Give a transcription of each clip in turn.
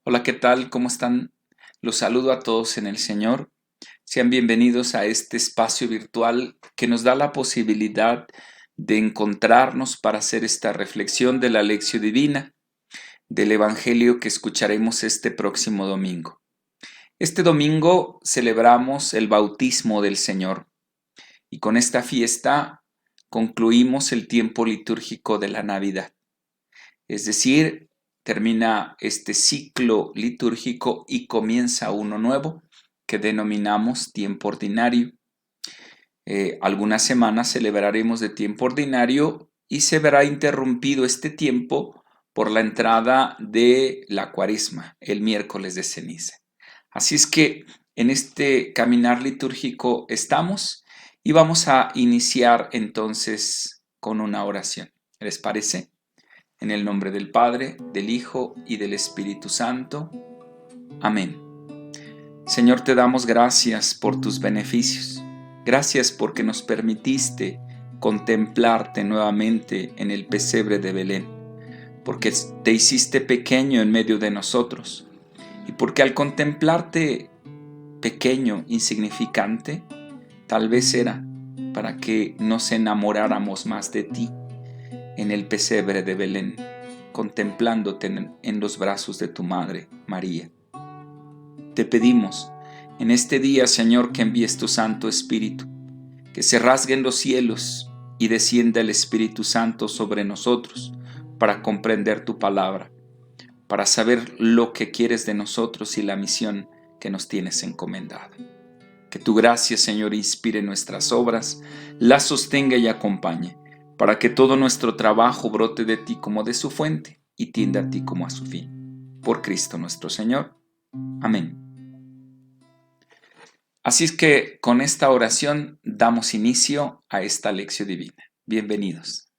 Hola, ¿qué tal? ¿Cómo están? Los saludo a todos en el Señor. Sean bienvenidos a este espacio virtual que nos da la posibilidad de encontrarnos para hacer esta reflexión de la lección divina del Evangelio que escucharemos este próximo domingo. Este domingo celebramos el bautismo del Señor y con esta fiesta concluimos el tiempo litúrgico de la Navidad. Es decir, termina este ciclo litúrgico y comienza uno nuevo que denominamos tiempo ordinario. Algunas semanas celebraremos de tiempo ordinario y se verá interrumpido este tiempo por la entrada de la Cuaresma, el miércoles de ceniza. Así es que en este caminar litúrgico estamos y vamos a iniciar entonces con una oración. ¿Les parece? En el nombre del Padre, del Hijo y del Espíritu Santo. Amén. Señor, te damos gracias por tus beneficios. Gracias porque nos permitiste contemplarte nuevamente en el pesebre de Belén, porque te hiciste pequeño en medio de nosotros y porque al contemplarte pequeño, insignificante, tal vez era para que nos enamoráramos más de ti en el pesebre de Belén, contemplándote en los brazos de tu Madre, María. Te pedimos en este día, Señor, que envíes tu Santo Espíritu, que se rasguen los cielos y descienda el Espíritu Santo sobre nosotros para comprender tu palabra, para saber lo que quieres de nosotros y la misión que nos tienes encomendada. Que tu gracia, Señor, inspire nuestras obras, las sostenga y acompañe, para que todo nuestro trabajo brote de ti como de su fuente y tienda a ti como a su fin. Por Cristo nuestro Señor. Amén. Así es que con esta oración damos inicio a esta lección divina. Bienvenidos.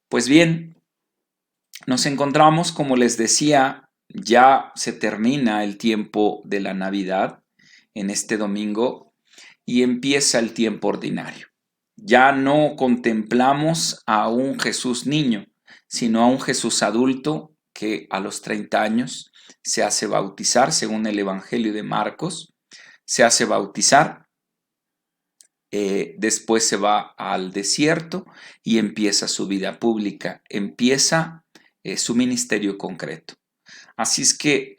Pues bien, nos encontramos, como les decía, ya se termina el tiempo de la Navidad en este domingo y empieza el tiempo ordinario. Ya no contemplamos a un Jesús niño, sino a un Jesús adulto que a los 30 años se hace bautizar, según el Evangelio de Marcos, se hace bautizar, después se va al desierto y empieza su vida pública, empieza su ministerio concreto. Así es que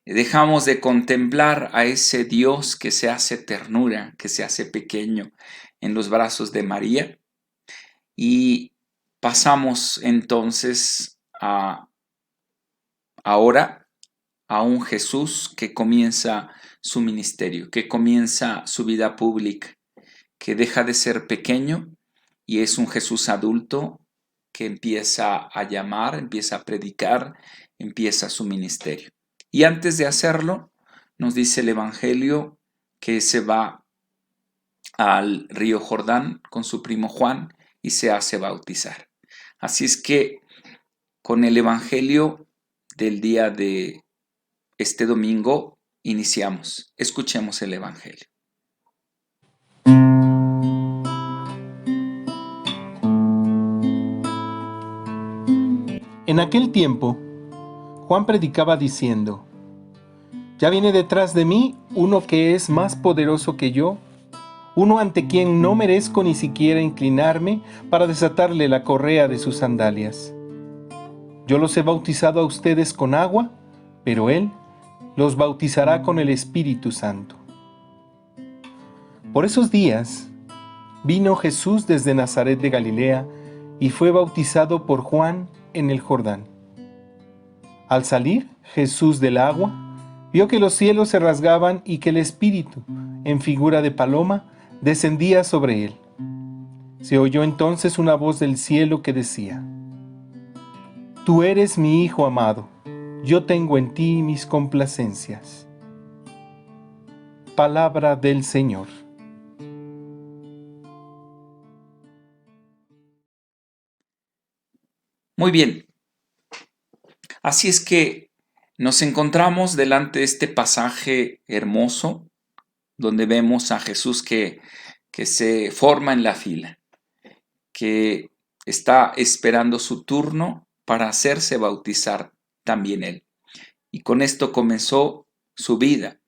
dejamos de contemplar a ese Dios que se hace ternura, que se hace pequeño en los brazos de María y pasamos entonces ahora a un Jesús que comienza su ministerio, que comienza su vida pública, que deja de ser pequeño y es un Jesús adulto que empieza a llamar, empieza a predicar, empieza su ministerio. Y antes de hacerlo, nos dice el Evangelio que se va al río Jordán con su primo Juan y se hace bautizar. Así es que con el Evangelio del día de este domingo iniciamos. Escuchemos el Evangelio. En aquel tiempo, Juan predicaba diciendo: Ya viene detrás de mí uno que es más poderoso que yo, uno ante quien no merezco ni siquiera inclinarme para desatarle la correa de sus sandalias. Yo los he bautizado a ustedes con agua, pero él los bautizará con el Espíritu Santo. Por esos días vino Jesús desde Nazaret de Galilea y fue bautizado por Juan en el Jordán. Al salir Jesús del agua, vio que los cielos se rasgaban y que el Espíritu, en figura de paloma, descendía sobre él. Se oyó entonces una voz del cielo que decía: Tú eres mi Hijo amado, yo tengo en ti mis complacencias. Palabra del Señor. Muy bien, así es que nos encontramos delante de este pasaje hermoso donde vemos a Jesús que que se forma en la fila, que está esperando su turno para hacerse bautizar también él. Y con esto comenzó su vida.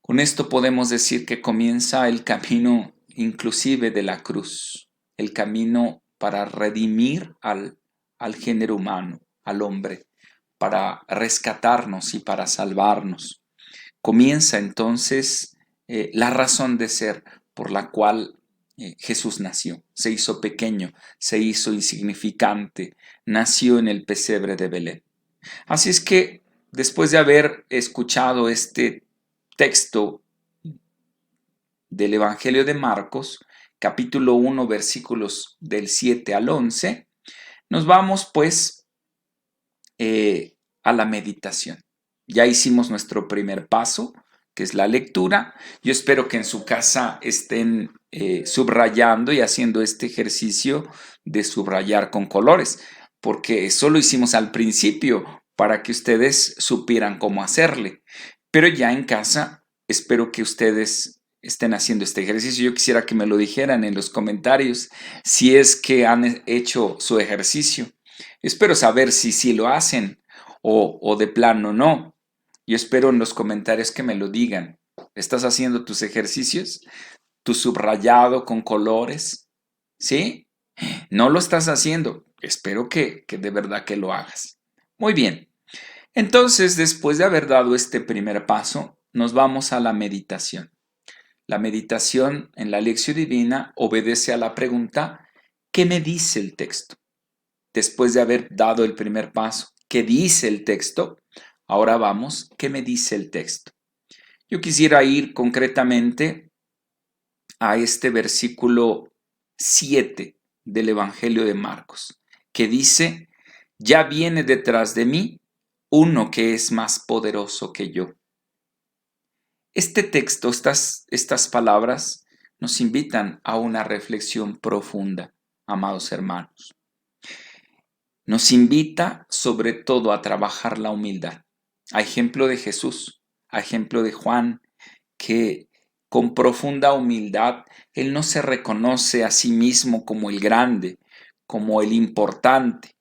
Con esto podemos decir que comienza el camino inclusive de la cruz, el camino para redimir al género humano, al hombre, para rescatarnos y para salvarnos. Comienza entonces la razón de ser por la cual Jesús nació. Se hizo pequeño, se hizo insignificante, nació en el pesebre de Belén. Así es que después de haber escuchado este texto del Evangelio de Marcos, capítulo 1, versículos del 7 al 11, nos vamos pues a la meditación. Ya hicimos nuestro primer paso, que es la lectura. Yo espero que en su casa estén subrayando y haciendo este ejercicio de subrayar con colores, porque eso lo hicimos al principio para que ustedes supieran cómo hacerle. Pero ya en casa espero que ustedes estén haciendo este ejercicio. Yo quisiera que me lo dijeran en los comentarios si es que han hecho su ejercicio. Espero saber si lo hacen o de plano no. Yo espero en los comentarios que me lo digan. ¿Estás haciendo tus ejercicios? ¿Tu subrayado con colores? ¿Sí? No lo estás haciendo. Espero que de verdad que lo hagas. Muy bien. Entonces, después de haber dado este primer paso, nos vamos a la meditación. La meditación en la lección divina obedece a la pregunta, ¿qué me dice el texto? Después de haber dado el primer paso, ¿qué dice el texto? Ahora vamos, ¿qué me dice el texto? Yo quisiera ir concretamente a este versículo 7 del Evangelio de Marcos, que dice, ya viene detrás de mí uno que es más poderoso que yo. Este texto, estas palabras, nos invitan a una reflexión profunda, amados hermanos. Nos invita sobre todo a trabajar la humildad. A ejemplo de Jesús, a ejemplo de Juan, que con profunda humildad, él no se reconoce a sí mismo como el grande, como el importante.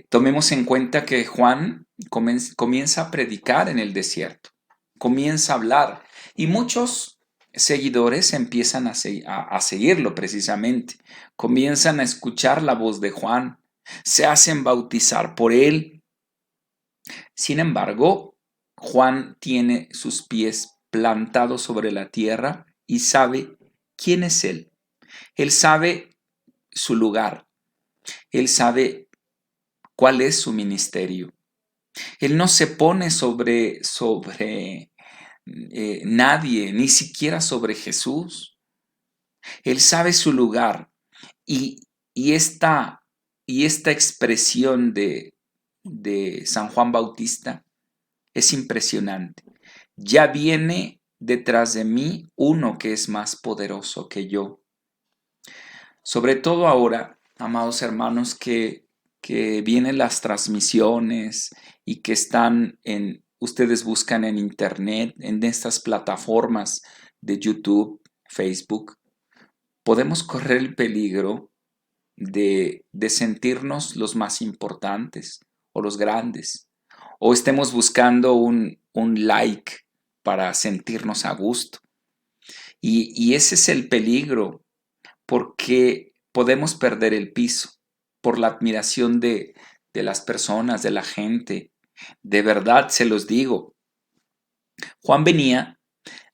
Tomemos en cuenta que Juan comienza a predicar en el desierto, comienza a hablar y muchos seguidores empiezan a seguirlo precisamente, comienzan a escuchar la voz de Juan, se hacen bautizar por él. Sin embargo, Juan tiene sus pies plantados sobre la tierra y sabe quién es él. Él sabe su lugar, él sabe cuál es su ministerio. Él no se pone sobre nadie, ni siquiera sobre Jesús. Él sabe su lugar y, y, esta, y esta expresión de San Juan Bautista es impresionante. Ya viene detrás de mí uno que es más poderoso que yo. Sobre todo ahora, amados hermanos, que vienen las transmisiones y que ustedes buscan en internet, en estas plataformas de YouTube, Facebook, podemos correr el peligro de sentirnos los más importantes o los grandes, o estemos buscando un like para sentirnos a gusto. Y ese es el peligro, porque podemos perder el piso por la admiración de las personas, de la gente. De verdad se los digo. Juan venía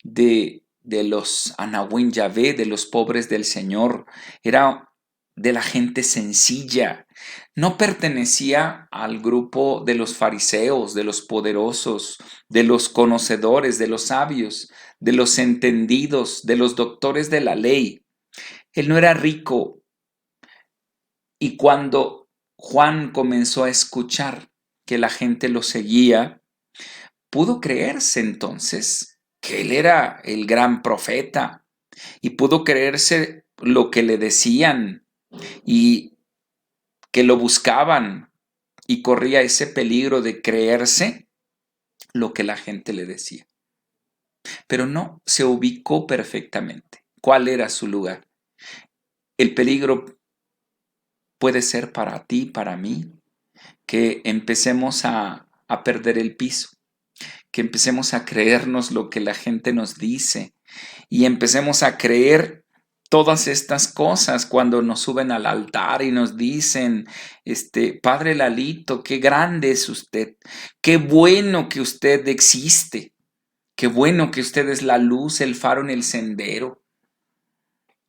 de los Anahuín Yahvé, de los pobres del Señor. Era de la gente sencilla. No pertenecía al grupo de los fariseos, de los poderosos, de los conocedores, de los sabios, de los entendidos, de los doctores de la ley. Él no era rico. Y cuando Juan comenzó a escuchar que la gente lo seguía, pudo creerse entonces que él era el gran profeta y pudo creerse lo que le decían y que lo buscaban y corría ese peligro de creerse lo que la gente le decía. pero no, se ubicó perfectamente. ¿Cuál era su lugar? El peligro puede ser para ti, para mí, que empecemos a perder el piso, que empecemos a creernos lo que la gente nos dice y empecemos a creer todas estas cosas cuando nos suben al altar y nos dicen, Padre Lalito, qué grande es usted, qué bueno que usted existe, qué bueno que usted es la luz, el faro en el sendero.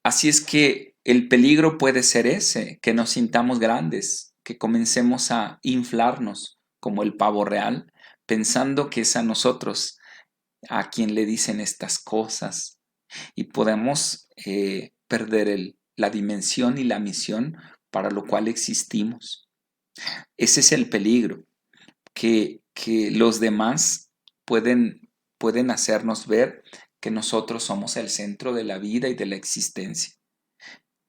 Así es que el peligro puede ser ese, que nos sintamos grandes, que comencemos a inflarnos como el pavo real, pensando que es a nosotros a quien le dicen estas cosas y podemos perder la dimensión y la misión para lo cual existimos. Ese es el peligro, que los demás pueden hacernos ver que nosotros somos el centro de la vida y de la existencia.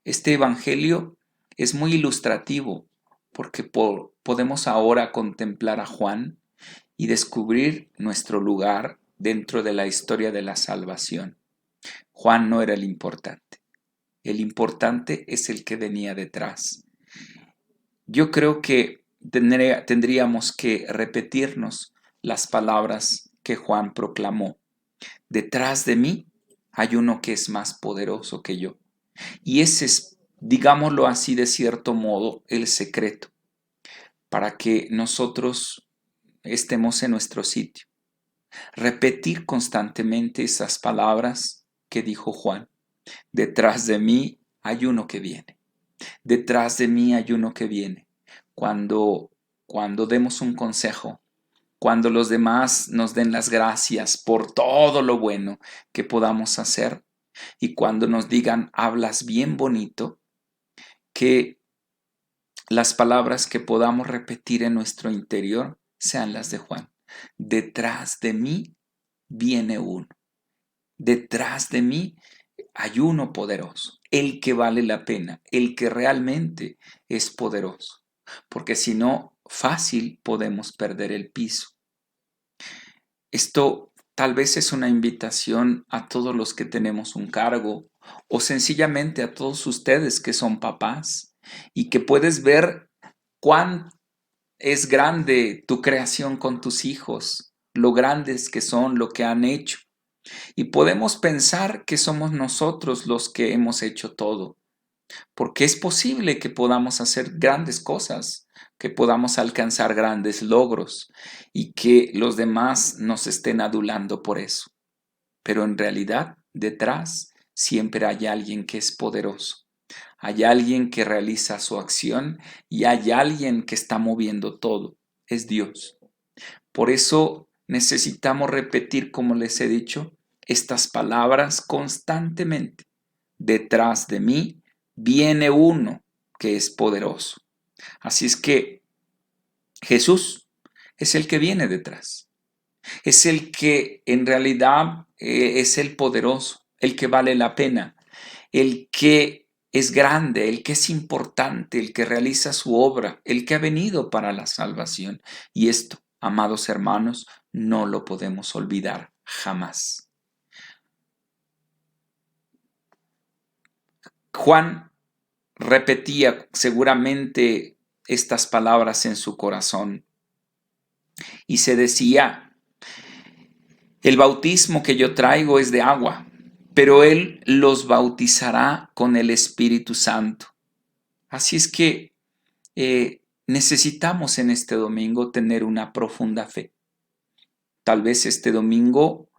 Este evangelio es muy ilustrativo porque podemos ahora contemplar a Juan y descubrir nuestro lugar dentro de la historia de la salvación. Juan no era el importante es el que venía detrás. Yo creo que tendríamos que repetirnos las palabras que Juan proclamó. Detrás de mí hay uno que es más poderoso que yo. Y ese es, digámoslo así de cierto modo, el secreto para que nosotros estemos en nuestro sitio. Repetir constantemente esas palabras que dijo Juan. Detrás de mí hay uno que viene. Detrás de mí hay uno que viene. Cuando demos un consejo, cuando los demás nos den las gracias por todo lo bueno que podamos hacer y cuando nos digan, hablas bien bonito, que las palabras que podamos repetir en nuestro interior sean las de Juan. Detrás de mí viene uno. Detrás de mí hay uno poderoso, el que vale la pena, el que realmente es poderoso. Porque si no, fácil podemos perder el piso. Esto tal vez es una invitación a todos los que tenemos un cargo o sencillamente a todos ustedes que son papás y que puedes ver cuán es grande tu creación con tus hijos, lo grandes que son, lo que han hecho. Y podemos pensar que somos nosotros los que hemos hecho todo, porque es posible que podamos hacer grandes cosas, que podamos alcanzar grandes logros y que los demás nos estén adulando por eso. Pero en realidad, detrás siempre hay alguien que es poderoso. Hay alguien que realiza su acción y hay alguien que está moviendo todo. Es Dios. Por eso necesitamos repetir, como les he dicho, estas palabras constantemente. Detrás de mí viene uno que es poderoso. Así es que Jesús es el que viene detrás. Es el que en realidad es el poderoso, el que vale la pena, el que es grande, el que es importante, el que realiza su obra, el que ha venido para la salvación. Y esto, amados hermanos, no lo podemos olvidar jamás. Juan repetía seguramente estas palabras en su corazón y se decía, el bautismo que yo traigo es de agua, pero Él los bautizará con el Espíritu Santo. Así es que necesitamos en este domingo tener una profunda fe. Tal vez este domingo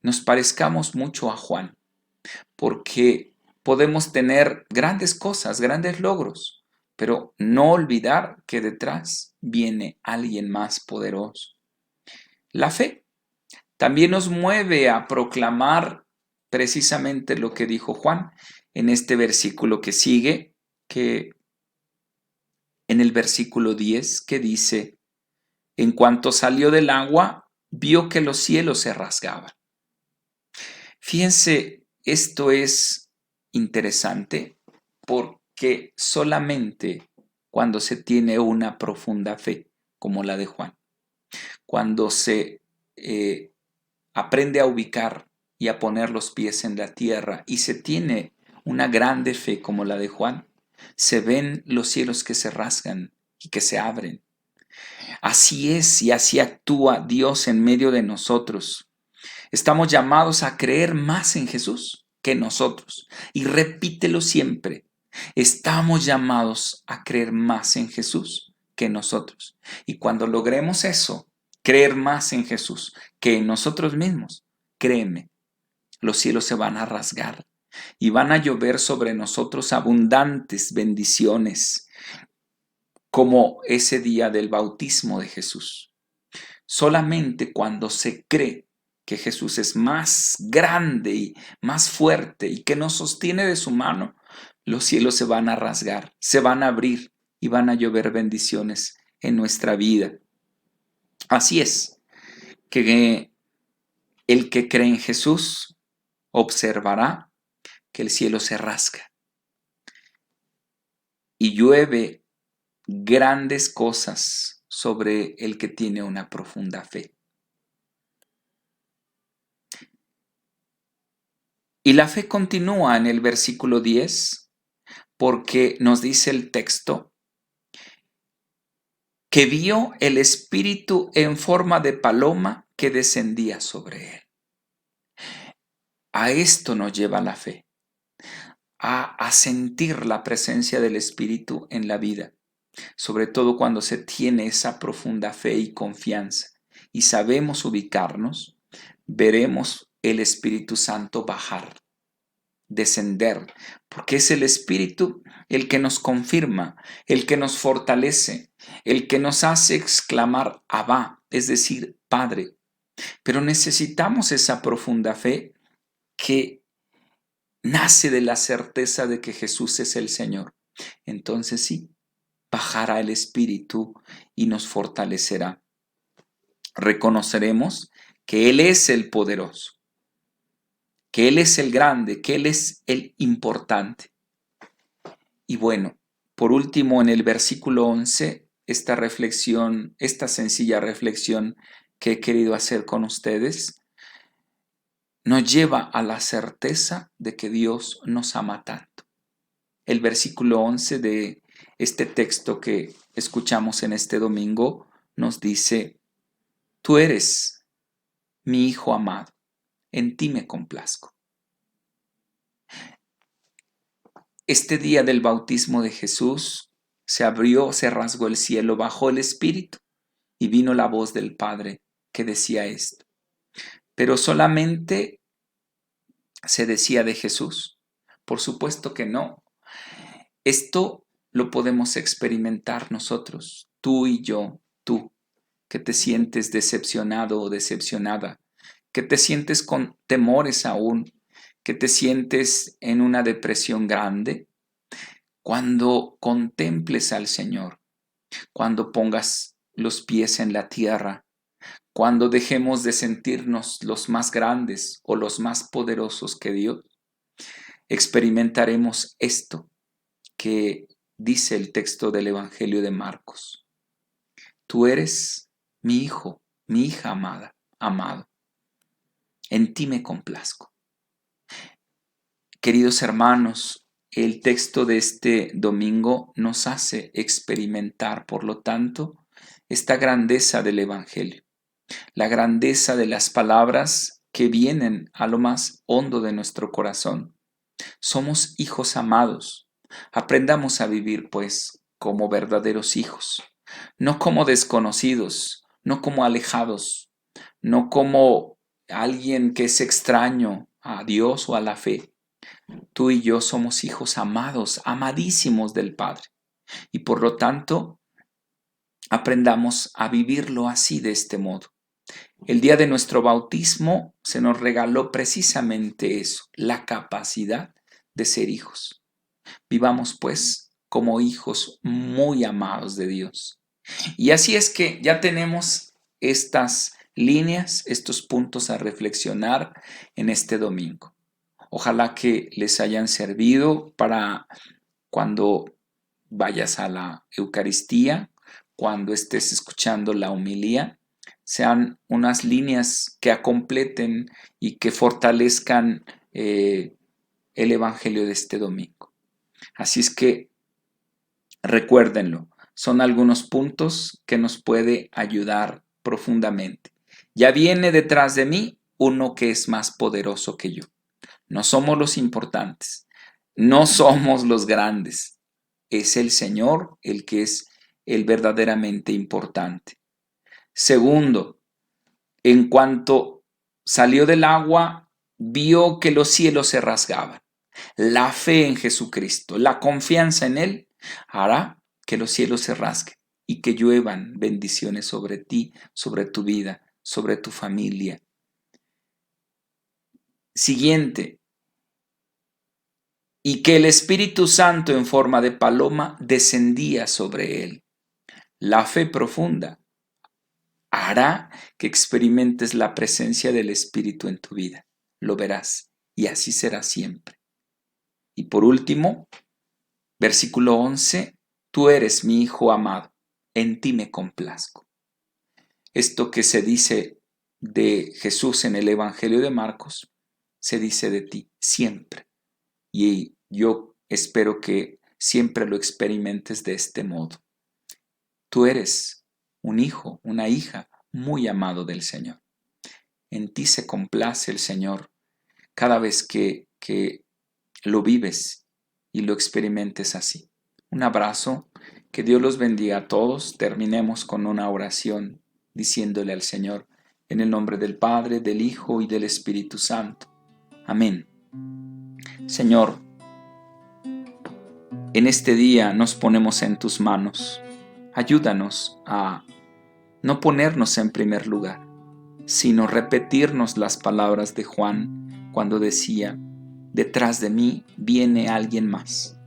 nos parezcamos mucho a Juan, porque podemos tener grandes cosas, grandes logros, pero no olvidar que detrás viene alguien más poderoso. La fe también nos mueve a proclamar precisamente lo que dijo Juan en este versículo que sigue, que en el versículo 10, que dice, en cuanto salió del agua, vio que los cielos se rasgaban. Fíjense, esto es interesante porque solamente cuando se tiene una profunda fe como la de Juan, cuando se aprende a ubicar y a poner los pies en la tierra y se tiene una grande fe como la de Juan, se ven los cielos que se rasgan y que se abren. Así es y así actúa Dios en medio de nosotros. Estamos llamados a creer más en Jesús que nosotros. Y repítelo siempre. Estamos llamados a creer más en Jesús que nosotros. Y cuando logremos eso, creer más en Jesús que en nosotros mismos, créeme, los cielos se van a rasgar y van a llover sobre nosotros abundantes bendiciones, como ese día del bautismo de Jesús. Solamente cuando se cree que Jesús es más grande y más fuerte y que nos sostiene de su mano, los cielos se van a rasgar, se van a abrir y van a llover bendiciones en nuestra vida. Así es, que el que cree en Jesús observará que el cielo se rasga y llueve grandes cosas sobre el que tiene una profunda fe. Y la fe continúa en el versículo 10, porque nos dice el texto que vio el Espíritu en forma de paloma que descendía sobre él. A esto nos lleva la fe, a sentir la presencia del Espíritu en la vida, sobre todo cuando se tiene esa profunda fe y confianza y sabemos ubicarnos, veremos el Espíritu Santo bajar, descender, porque es el Espíritu el que nos confirma, el que nos fortalece, el que nos hace exclamar Abba, es decir, Padre. Pero necesitamos esa profunda fe que nace de la certeza de que Jesús es el Señor. Entonces sí, bajará el Espíritu y nos fortalecerá. Reconoceremos que Él es el poderoso, que Él es el grande, que Él es el importante. Y bueno, por último, en el versículo 11, esta reflexión, esta sencilla reflexión que he querido hacer con ustedes, nos lleva a la certeza de que Dios nos ama tanto. El versículo 11 de este texto que escuchamos en este domingo nos dice: tú eres mi Hijo amado, en ti me complazco. Este día del bautismo de Jesús se abrió, se rasgó el cielo, bajó el Espíritu y vino la voz del Padre que decía esto. Pero solamente se decía de Jesús. Por supuesto que no. Esto lo podemos experimentar nosotros, tú y yo, tú, que te sientes decepcionado o decepcionada, que te sientes con temores aún, que te sientes en una depresión grande. Cuando contemples al Señor, cuando pongas los pies en la tierra, cuando dejemos de sentirnos los más grandes o los más poderosos que Dios, experimentaremos esto que dice el texto del Evangelio de Marcos. Tú eres mi hijo, mi hija amada, amado. En ti me complazco. Queridos hermanos, el texto de este domingo nos hace experimentar, por lo tanto, esta grandeza del Evangelio, la grandeza de las palabras que vienen a lo más hondo de nuestro corazón. Somos hijos amados. Aprendamos a vivir, pues, como verdaderos hijos, no como desconocidos, no como alejados, no como alguien que es extraño a Dios o a la fe. Tú y yo somos hijos amados, amadísimos del Padre. Y por lo tanto, aprendamos a vivirlo así, de este modo. El día de nuestro bautismo se nos regaló precisamente eso, la capacidad de ser hijos. Vivamos pues como hijos muy amados de Dios. Y así es que ya tenemos estas líneas, estos puntos a reflexionar en este domingo. Ojalá que les hayan servido para cuando vayas a la Eucaristía, cuando estés escuchando la homilía, sean unas líneas que completen y que fortalezcan el Evangelio de este domingo. Así es que recuérdenlo, son algunos puntos que nos puede ayudar profundamente. Ya viene detrás de mí uno que es más poderoso que yo. No somos los importantes, no somos los grandes. Es el Señor el que es el verdaderamente importante. Segundo, en cuanto salió del agua, vio que los cielos se rasgaban. La fe en Jesucristo, la confianza en Él, hará que los cielos se rasguen y que lluevan bendiciones sobre ti, sobre tu vida, sobre tu familia. Siguiente, y que el Espíritu Santo en forma de paloma descendía sobre él. La fe profunda hará que experimentes la presencia del Espíritu en tu vida. Lo verás y así será siempre. Y por último, versículo 11, tú eres mi Hijo amado, en ti me complazco. Esto que se dice de Jesús en el Evangelio de Marcos, se dice de ti siempre. Y yo espero que siempre lo experimentes de este modo. Tú eres un hijo, una hija muy amado del Señor. En ti se complace el Señor cada vez que lo vives y lo experimentes así. Un abrazo, que Dios los bendiga a todos. Terminemos con una oración diciéndole al Señor, en el nombre del Padre, del Hijo y del Espíritu Santo. Amén. Señor, en este día nos ponemos en tus manos. Ayúdanos a no ponernos en primer lugar, sino repetirnos las palabras de Juan cuando decía, detrás de mí viene alguien más.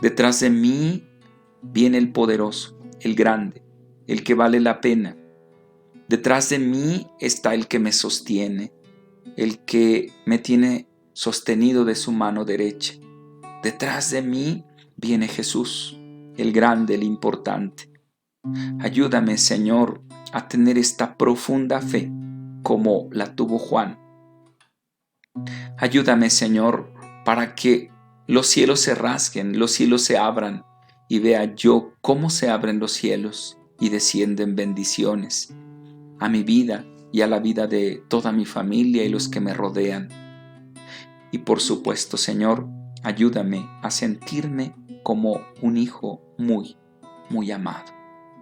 Detrás de mí viene el poderoso, el grande, el que vale la pena. Detrás de mí está el que me sostiene, el que me tiene sostenido de su mano derecha. Detrás de mí viene Jesús, el grande, el importante. Ayúdame, Señor, a tener esta profunda fe como la tuvo Juan. Ayúdame, Señor, para que los cielos se rasguen, los cielos se abran y vea yo cómo se abren los cielos y descienden bendiciones a mi vida y a la vida de toda mi familia y los que me rodean. Y por supuesto, Señor, ayúdame a sentirme como un hijo muy, muy amado.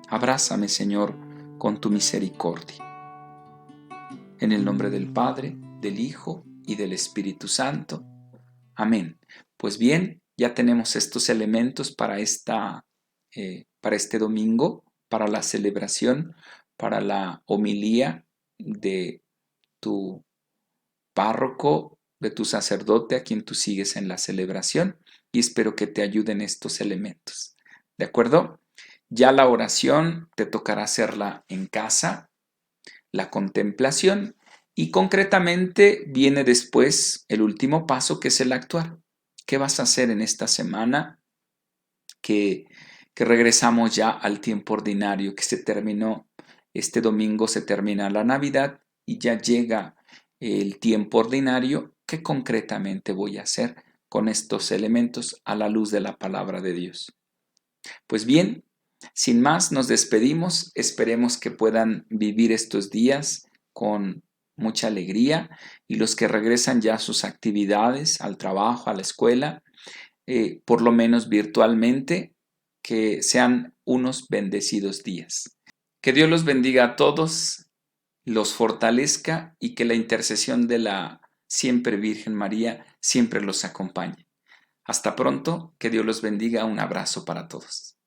Abrázame, Señor, con tu misericordia. En el nombre del Padre, del Hijo y del Espíritu Santo. Amén. Pues bien, ya tenemos estos elementos para este domingo, para la celebración, para la homilía de tu párroco, de tu sacerdote a quien tú sigues en la celebración, y espero que te ayuden estos elementos. ¿De acuerdo? Ya la oración te tocará hacerla en casa, la contemplación, y concretamente viene después el último paso, que es el actuar. ¿Qué vas a hacer en esta semana que regresamos ya al tiempo ordinario, que se terminó este domingo, se termina la Navidad y ya llega el tiempo ordinario? ¿Qué concretamente voy a hacer con estos elementos a la luz de la palabra de Dios? Pues bien, sin más, nos despedimos. Esperemos que puedan vivir estos días con mucha alegría, y los que regresan ya a sus actividades, al trabajo, a la escuela, por lo menos virtualmente, que sean unos bendecidos días. Que Dios los bendiga a todos, los fortalezca y que la intercesión de la siempre Virgen María siempre los acompañe. Hasta pronto, que Dios los bendiga. Un abrazo para todos.